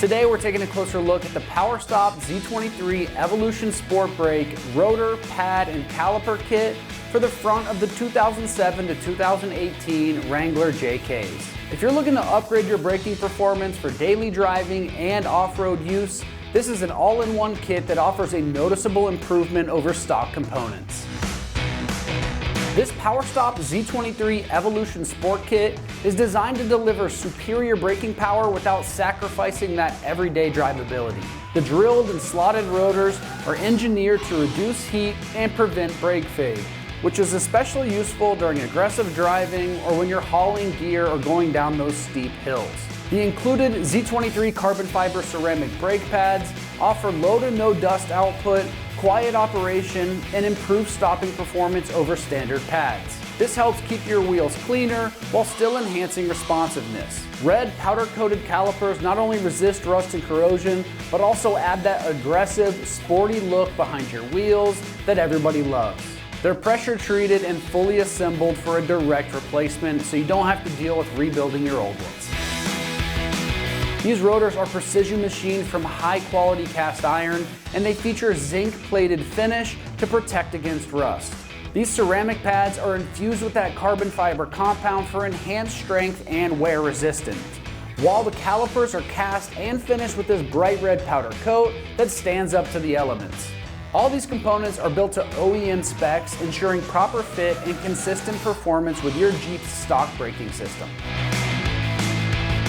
Today we're taking a closer look at the PowerStop Z23 Evolution Sport Brake Rotor, Pad, and Caliper kit for the front of the 2007 to 2018 Wrangler JKs. If you're looking to upgrade your braking performance for daily driving and off-road use, this is an all-in-one kit that offers a noticeable improvement over stock components. This PowerStop Z23 Evolution Sport Kit is designed to deliver superior braking power without sacrificing that everyday drivability. The drilled and slotted rotors are engineered to reduce heat and prevent brake fade, which is especially useful during aggressive driving or when you're hauling gear or going down those steep hills. The included Z23 carbon fiber ceramic brake pads offer low to no dust output, quiet operation, and improved stopping performance over standard pads. This helps keep your wheels cleaner while still enhancing responsiveness. Red powder-coated calipers not only resist rust and corrosion, but also add that aggressive, sporty look behind your wheels that everybody loves. They're pressure treated and fully assembled for a direct replacement, so you don't have to deal with rebuilding your old ones. These rotors are precision machined from high quality cast iron, and they feature zinc plated finish to protect against rust. These ceramic pads are infused with that carbon fiber compound for enhanced strength and wear resistance, while the calipers are cast and finished with this bright red powder coat that stands up to the elements. All these components are built to OEM specs, ensuring proper fit and consistent performance with your Jeep's stock braking system.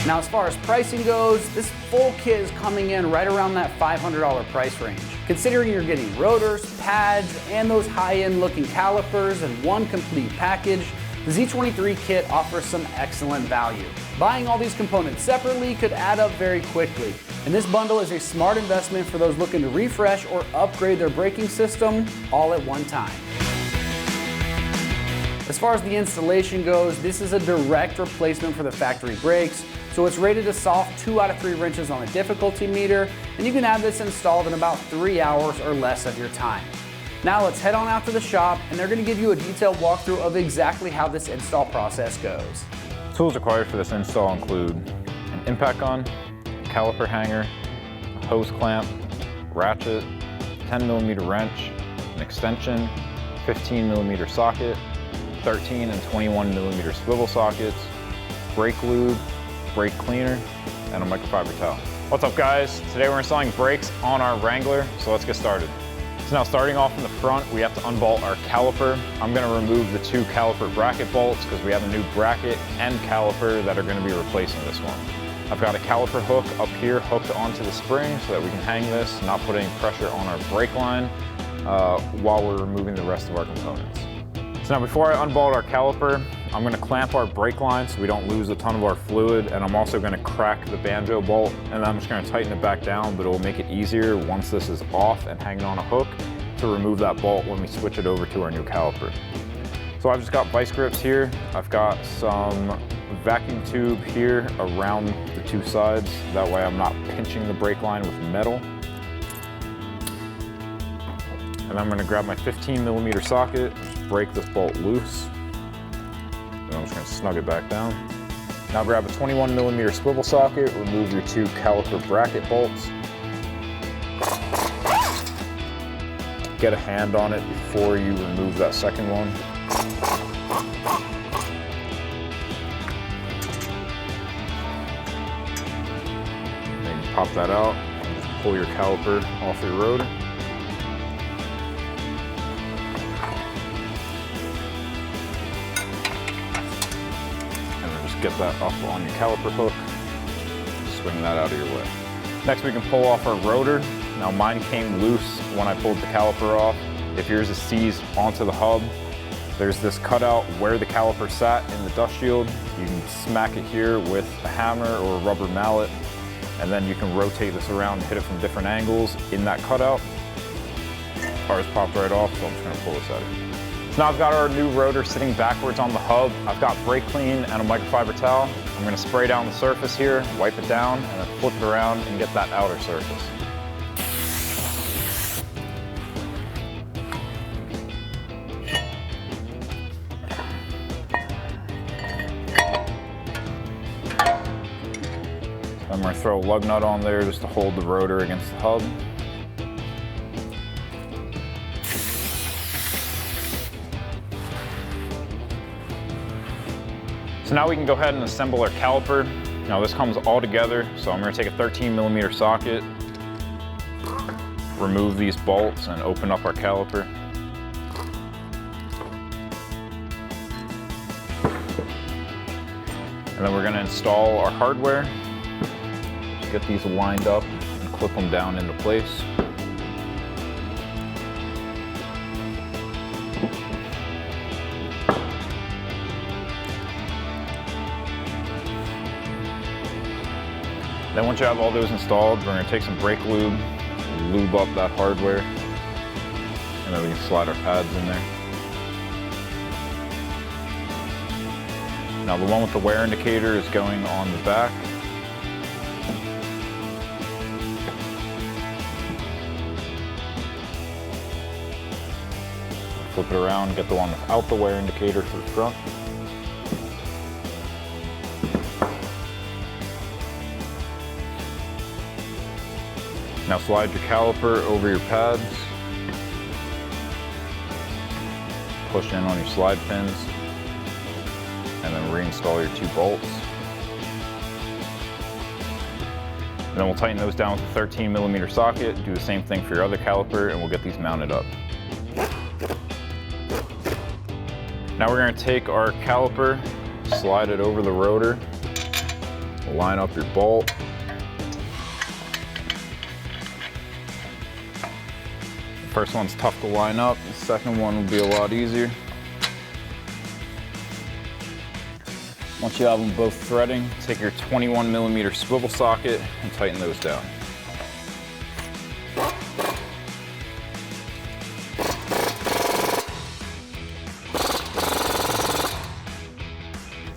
Now, as far as pricing goes, this full kit is coming in right around that $500 price range. Considering you're getting rotors, pads, and those high-end looking calipers in one complete package, the Z23 kit offers some excellent value. Buying all these components separately could add up very quickly, and this bundle is a smart investment for those looking to refresh or upgrade their braking system all at one time. As far as the installation goes, this is a direct replacement for the factory brakes, so it's rated a soft 2 out of 3 wrenches on the difficulty meter, and you can have this installed in about 3 hours or less of your time. Now let's head on out to the shop, and they're going to give you a detailed walkthrough of exactly how this install process goes. Tools required for this install include an impact gun, a caliper hanger, a hose clamp, ratchet, 10mm wrench, an extension, 15mm socket, 13 and 21mm swivel sockets, brake lube, brake cleaner, and a microfiber towel. What's up guys? Today we're installing brakes on our Wrangler, so let's get started. So now starting off in the front, we have to unbolt our caliper. I'm gonna remove the 2 caliper bracket bolts because we have a new bracket and caliper that are gonna be replacing this one. I've got a caliper hook up here hooked onto the spring so that we can hang this, not put any pressure on our brake line while we're removing the rest of our components. So now before I unbolt our caliper, I'm going to clamp our brake line so we don't lose a ton of our fluid, and I'm also going to crack the banjo bolt, and then I'm just going to tighten it back down, but it will make it easier once this is off and hanging on a hook to remove that bolt when we switch it over to our new caliper. So I've just got vice grips here. I've got some vacuum tube here around the 2 sides. That way I'm not pinching the brake line with metal. And I'm going to grab my 15mm socket, just break this bolt loose. And I'm just going to snug it back down. Now grab a 21mm swivel socket, remove your 2 caliper bracket bolts. Get a hand on it before you remove that second one. Then you pop that out and just pull your caliper off your rotor. Get that up on your caliper hook, swing that out of your way. Next we can pull off our rotor. Now mine came loose when I pulled the caliper off. If yours is seized onto the hub, there's this cutout where the caliper sat in the dust shield. You can smack it here with a hammer or a rubber mallet, and then you can rotate this around and hit it from different angles in that cutout. Ours popped right off, so I'm just gonna pull this out of here. So now I've got our new rotor sitting backwards on the hub. I've got brake clean and a microfiber towel. I'm gonna spray down the surface here, wipe it down, and then flip it around and get that outer surface. I'm going to throw a lug nut on there just to hold the rotor against the hub. So now we can go ahead and assemble our caliper. Now this comes all together, so I'm going to take a 13mm socket, remove these bolts, and open up our caliper. And then we're going to install our hardware. Just get these lined up and clip them down into place. Then once you have all those installed, we're going to take some brake lube, lube up that hardware, and then we can slide our pads in there. Now the one with the wear indicator is going on the back. Flip it around, get the one without the wear indicator to the front. Now slide your caliper over your pads. Push in on your slide pins. And then reinstall your 2 bolts. And then we'll tighten those down with a 13mm socket, do the same thing for your other caliper, and we'll get these mounted up. Now we're going to take our caliper, slide it over the rotor, line up your bolt. The first one's tough to line up, the second one will be a lot easier. Once you have them both threading, take your 21mm swivel socket and tighten those down.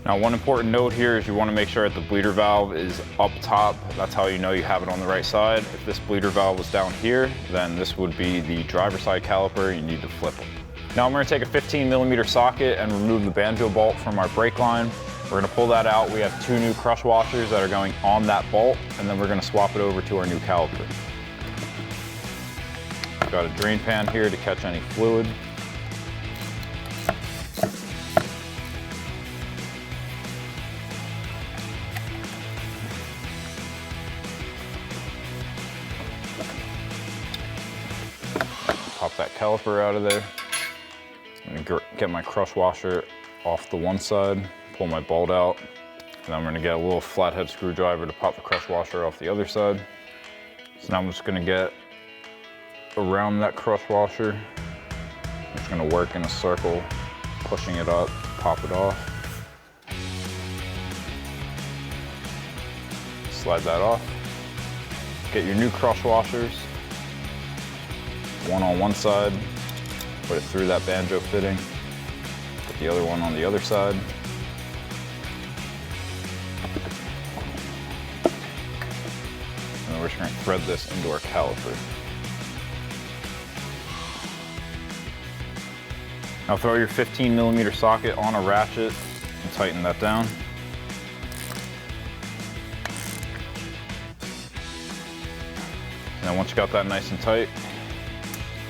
Now one important note here is you want to make sure that the bleeder valve is up top. That's how you know you have it on the right side. If this bleeder valve was down here, then this would be the driver's side caliper. You need to flip them. Now I'm going to take a 15mm socket and remove the banjo bolt from our brake line. We're going to pull that out. We have 2 new crush washers that are going on that bolt, and then we're going to swap it over to our new caliper. I've got a drain pan here to catch any fluid. Pop that caliper out of there. I'm going to get my crush washer off the one side, pull my bolt out, and I'm going to get a little flathead screwdriver to pop the crush washer off the other side. So now I'm just going to get around that crush washer. I'm just going to work in a circle, pushing it up, pop it off. Slide that off. Get your new crush washers, one on one side, put it through that banjo fitting, put the other one on the other side. And we're just going to thread this into our caliper. Now throw your 15mm socket on a ratchet and tighten that down. And then once you got that nice and tight,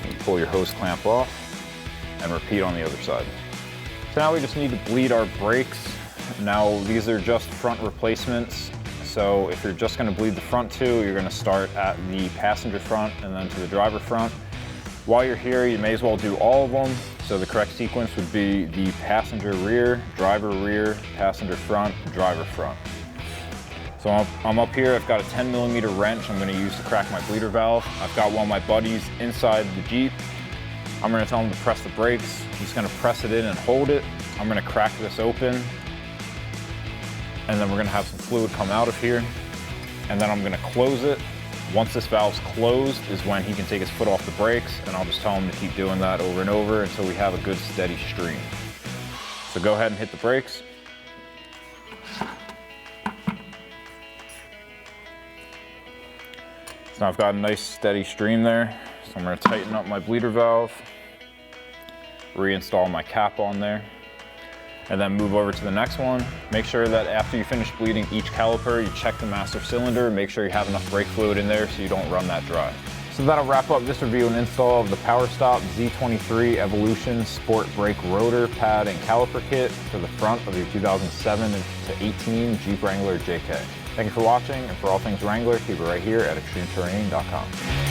you can pull your hose clamp off and repeat on the other side. So now we just need to bleed our brakes. Now these are just front replacements. So if you're just going to bleed the front 2, you're going to start at the passenger front and then to the driver front. While you're here, you may as well do all of them. So the correct sequence would be the passenger rear, passenger front, driver front. So I'm up here, I've got a 10mm wrench I'm going to use to crack my bleeder valve. I've got one of my buddies inside the Jeep. I'm going to tell him to press the brakes. He's going to press it in and hold it. I'm going to crack this open. And then we're going to have some fluid come out of here. And then I'm going to close it. Once this valve's closed is when he can take his foot off the brakes, and I'll just tell him to keep doing that over and over until we have a good steady stream. So go ahead and hit the brakes. So now I've got a nice steady stream there. So I'm going to tighten up my bleeder valve, reinstall my cap on there. and then move over to the next one. Make sure that after you finish bleeding each caliper, you check the master cylinder, make sure you have enough brake fluid in there so you don't run that dry. So that'll wrap up this review and install of the PowerStop Z23 Evolution Sport Brake Rotor, Pad, and Caliper Kit for the front of your 2007 to 18 Jeep Wrangler JK. Thank you for watching, and for all things Wrangler, keep it right here at ExtremeTerrain.com.